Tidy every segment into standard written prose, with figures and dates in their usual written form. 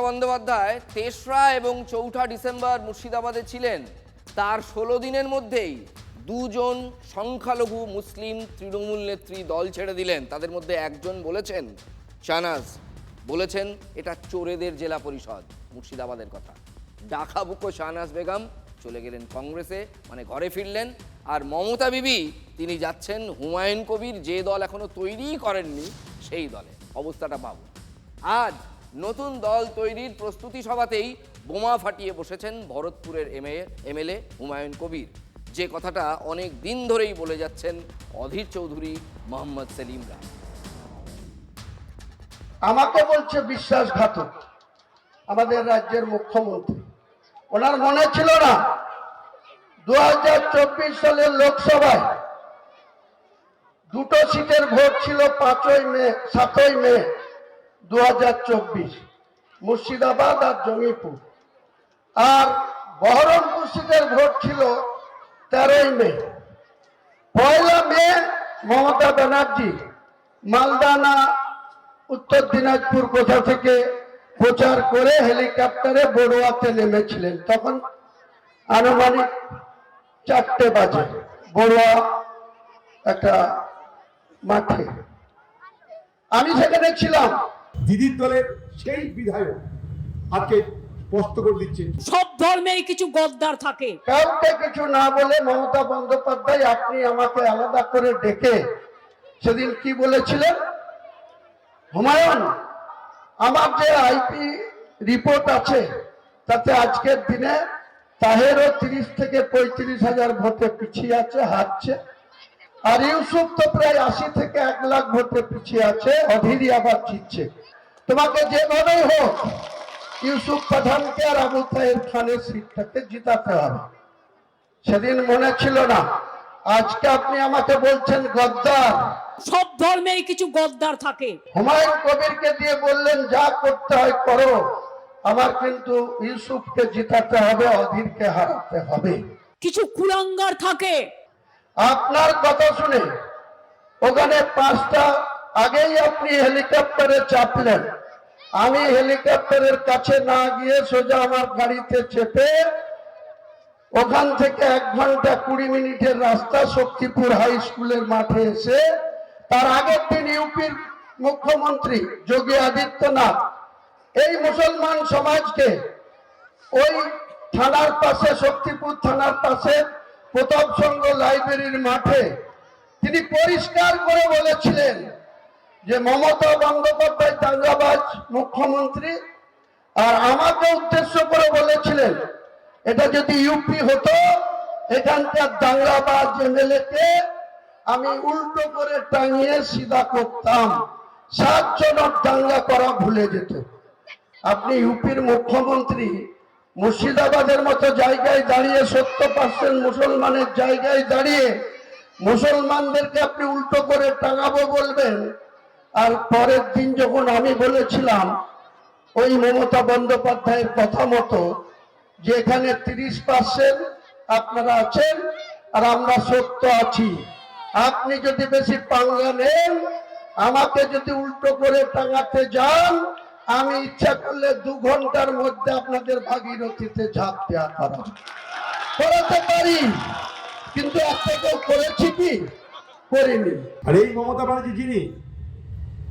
বন্দ্যোপাধ্যায় ৩রা এবং ৪ঠা ডিসেম্বর মুর্শিদাবাদে ছিলেন। তার ১৬ দিনের মধ্যেই দুজন সংখ্যালঘু মুসলিম তৃণমূল নেত্রী দল ছেড়ে দিলেন। তাদের মধ্যে একজন বলেছেন, শাহনাজ বলেছেন, এটা চোরেদের জেলা পরিষদ, মুর্শিদাবাদের কথা। ডাকাবুকো শাহনাজ বেগম চলে গেলেন কংগ্রেসে, মানে ঘরে ফিরলেন। আর মমতা বিবি তিনি যাচ্ছেন হুমায়ুন কবির যে দল এখনো তৈরিই করেননি সেই দলে। অবস্থাটা পাবো। আজ নতুন দল তৈরির প্রস্তুতি সভাতেই বোমা ফাটিয়ে বসেছেন ভরতপুরের এমএলএ হুমায়ুন কবির, যে কথাটা অনেক দিন ধরেই বলে যাচ্ছেন অধীর চৌধুরী, মোহাম্মদ সেলিমরা। আমাকে বলছে বিশ্বাসঘাতক আমাদের রাজ্যের মুখ্যমন্ত্রী। ওনার মনে ছিল না 2024 সালের লোকসভায় দুটো সিটের ভোট ছিল 7ই মে 2024, মুর্শিদাবাদ আর জঙ্গিপুর। আর বহরমপুর সিটের ভোট ছিল 13ই মে। 1 মে মমতা ব্যানার্জি মালদানা উত্তর দিনাজপুর কোথা থেকে প্রচার করে হেলিকপ্টারে বড়ুয়াতে নেমেছিলেন। তখন আনুমানিক 4টে বাজে বড়ুয়া একটা মাঠে। আমি সেখানে ছিলাম। দিদির দলের সেই বিধায়ক আজকে স্পষ্ট করে দিচ্ছেন সব ধর্মেই কিছু গদ্দার থাকে। কাউকে কিছু না বলে মমতা বন্দ্যোপাধ্যায় আপনি আমাকে আলাদা করে ডেকে সেদিন কি বলেছিলেন, হুমায়ুন আমার যে আইপি রিপোর্ট আছে তাতে আজকের দিনে তাহেরও 30 থেকে 35 হাজার ভোটে পিছিয়ে আছে, হারছে। আর ইউসুফ তো প্রায় 80 থেকে 1 লাখ ভোটে পিছিয়ে আছে, অধীরই আবার জিতছে। তোমাকে যেভাবেই হোক ইউসুফ পাঠানকে আর আবু তাহের খানের সিটটাকে জিতাতে হবে। সেদিন মনে ছিল না, আজকে আপনি আমাকে বলছেন গদ্দার। সব ধর্মেই কিছু গদ্দার থাকে। হুমায়ুন কবিরকে দিয়ে বললেন যা করতে হয় করো, আমার কিন্তু ইউসুফকে জিতাতে হবে, অধীরকে হারাতে হবে। কিছু কুলাঙ্গার থাকে। আপনার কথা শুনে ওখানে 5টা আগেই আপনি হেলিকপ্টারে চাপলেন। আমি হেলিকপ্টারের কাছে না গিয়ে সোজা আমার গাড়িতে চেপে ওখান থেকে 1 ঘন্টা 20 মিনিটের রাস্তা শক্তিপুর হাই স্কুলের মাঠে এসে তার আগের দিন ইউপির মুখ্যমন্ত্রী যোগী আদিত্যনাথ এই মুসলমান সমাজকে ওই থানার পাশে, শক্তিপুর থানার পাশে প্রতাপ সংঘ লাইব্রেরির মাঠে তিনি পরিষ্কার করে বলেছিলেন যে মমতা বন্দ্যোপাধ্যায় দাঙ্গাবাজ মুখ্যমন্ত্রী। আর আমাকে উদ্দেশ্য করে বলেছিলেন এটা যদি ইউপি হতো এখানকার দাঙ্গাবাজ এমএলএ কে আমি উল্টো করে টাঙিয়ে সিধা করতাম, 7 জনের দাঙ্গা করা ভুলে যেত। আপনি ইউপির মুখ্যমন্ত্রী, মুর্শিদাবাদের মতো জায়গায় দাঁড়িয়ে 70% মুসলমানের জায়গায় দাঁড়িয়ে মুসলমানদেরকে আপনি উল্টো করে টাঙাবো বলবেন। আর পরের দিন যখন আমি বলেছিলাম ওই মমতা বন্দ্যোপাধ্যায়ের কথা মতো যে এখানে 30% আপনারা আছেন আর আমরা 70 আছি, আপনি যদি বেশি পাঙ্গা নেন, আমাকে যদি উল্টো করে টাঙাতে যান, আমি ইচ্ছা করলে 2 ঘন্টার মধ্যে আপনাদের ভাগীরথীতে ঝাঁপ দেওয়া করাতে পারি। কিন্তু একটা কেউ করেছি কি? করিনি। আর এই মমতা ব্যানার্জি যিনি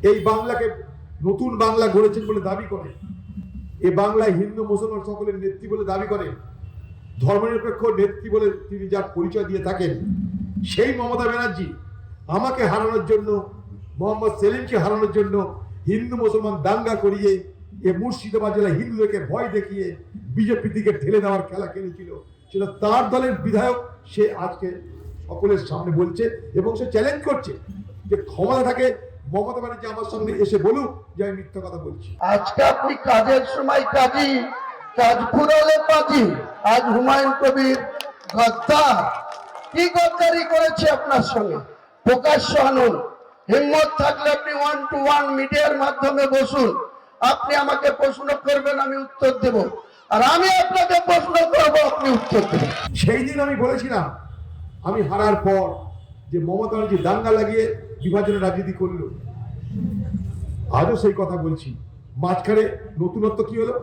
এই বাংলাকে নতুন বাংলা গড়েছেন বলে দাবি করে, এ বাংলায় হিন্দু মুসলমান সকলের নেত্রী বলে দাবি করে, ধর্মনিরপেক্ষ নেত্রী বলে তিনি যার পরিচয় দিয়ে থাকেন, সেই মমতা ব্যানার্জি আমাকে হারানোর জন্য, মোহাম্মদ সেলিমকে হারানোর জন্য হিন্দু মুসলমান দাঙ্গা করিয়ে এ মুর্শিদাবাদ জেলায় হিন্দুদেরকে ভয় দেখিয়ে বিজেপি দিকে ঠেলে দেওয়ার খেলা খেলেছিল। সেটা তার দলের বিধায়ক, সে আজকে সকলের সামনে বলছে এবং সে চ্যালেঞ্জ করছে যে ক্ষমতা থাকে মমতা ব্যানার্জি আমার সামনে এসে বলুক যে আমি মিথ্যা কথা বলছি। আজকে আপনি কাজের সময় কাজী, কাজ ফুরালে কাজী। আজ হুমায়ুন কবির গদ্দার। কি গদ্দারি করেছে আপনার সঙ্গে? প্রকাশ্য আনুন। হিম্মত থাকলে আপনি 1 to 1 মিডিয়ার মাধ্যমে বসুন। আপনি আমাকে প্রশ্ন করবেন, আমি উত্তর দেব, আর আমি আপনাকে প্রশ্ন করব, আপনি উত্তর দেবেন। সেই দিন আমি বলেছিলাম আমি হারার পর যে মমতা ব্যানার্জি দাঙ্গা লাগিয়ে বিভাজনের রাজনীতি করলো, আজও সেই কথা বলছি। মাঝখানে নতুনত্ব কি হলো?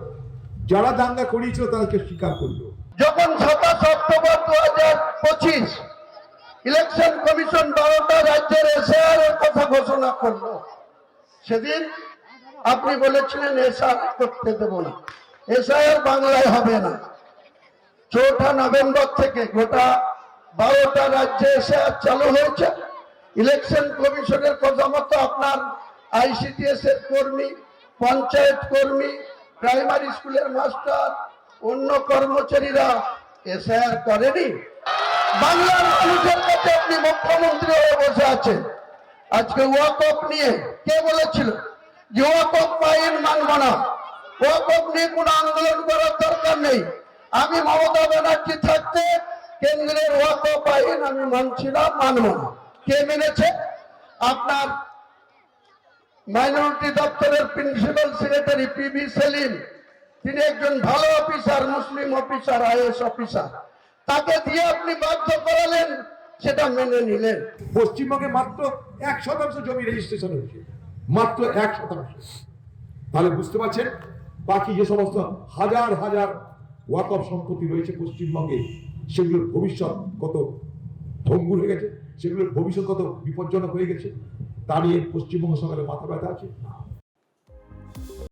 যারা দাঙ্গা করিয়েছিল তাদেরকে স্বীকার করলো। যখন 27 অক্টোবর 2025 ইলেকশন কমিশন 12টা রাজ্যের এসআর এর কথা ঘোষণা করলো, সেদিন আপনি বলেছিলেন এসআর করতে দেব না, এসআর বাংলায় হবে না। 4 নভেম্বর থেকে গোটা 12টা রাজ্যে এসআর চালু হয়েছে। ইলেকশন কমিশনের কথা মতো আপনার আইসিডিএস এর কর্মী, পঞ্চায়েত কর্মী, প্রাইমারি স্কুলের মাস্টার, অন্য কর্মচারীরা এসআর করেনি। বাংলার মানুষের কাছে আপনি মুখ্যমন্ত্রী হয়ে বসে আছেন। আজকে ওয়াকফ নিয়ে কে বলেছিল যে ওয়াকফ আইন মানব না, ওয়াকফ নিয়ে কোনো আন্দোলন করার দরকার নেই। আমি মমতা ব্যানার্জি থাকতে কেন্দ্রের ওয়াকফ আইন আমি মানছি না, মানব না। কে মেনেছে? আপনার মাইনরিটি দপ্তরের প্রিন্সিপাল সেক্রেটারি পিবি সেলিম, তিনি একজন ভালো অফিসার, মুসলিম অফিসার, আইএস অফিসার। তাকে দিয়ে আপনি বাধ্য করালেন, সেটা মেনে নিলেন। পশ্চিমবঙ্গে মাত্র 1% জমি রেজিস্ট্রেশন হয়েছে, মাত্র 1%। তাহলে বুঝতে পারছেন বাকি যে সমস্ত হাজার হাজার ওয়াকফ সম্পত্তি রয়েছে পশ্চিমবঙ্গে, সেগুলোর ভবিষ্যৎ কত ভঙ্গুর হয়ে গেছে, সেগুলোর ভবিষ্যৎ কত বিপজ্জনক হয়ে গেছে, তা নিয়ে পশ্চিমবঙ্গ সরকারের মাথা ব্যথা আছে।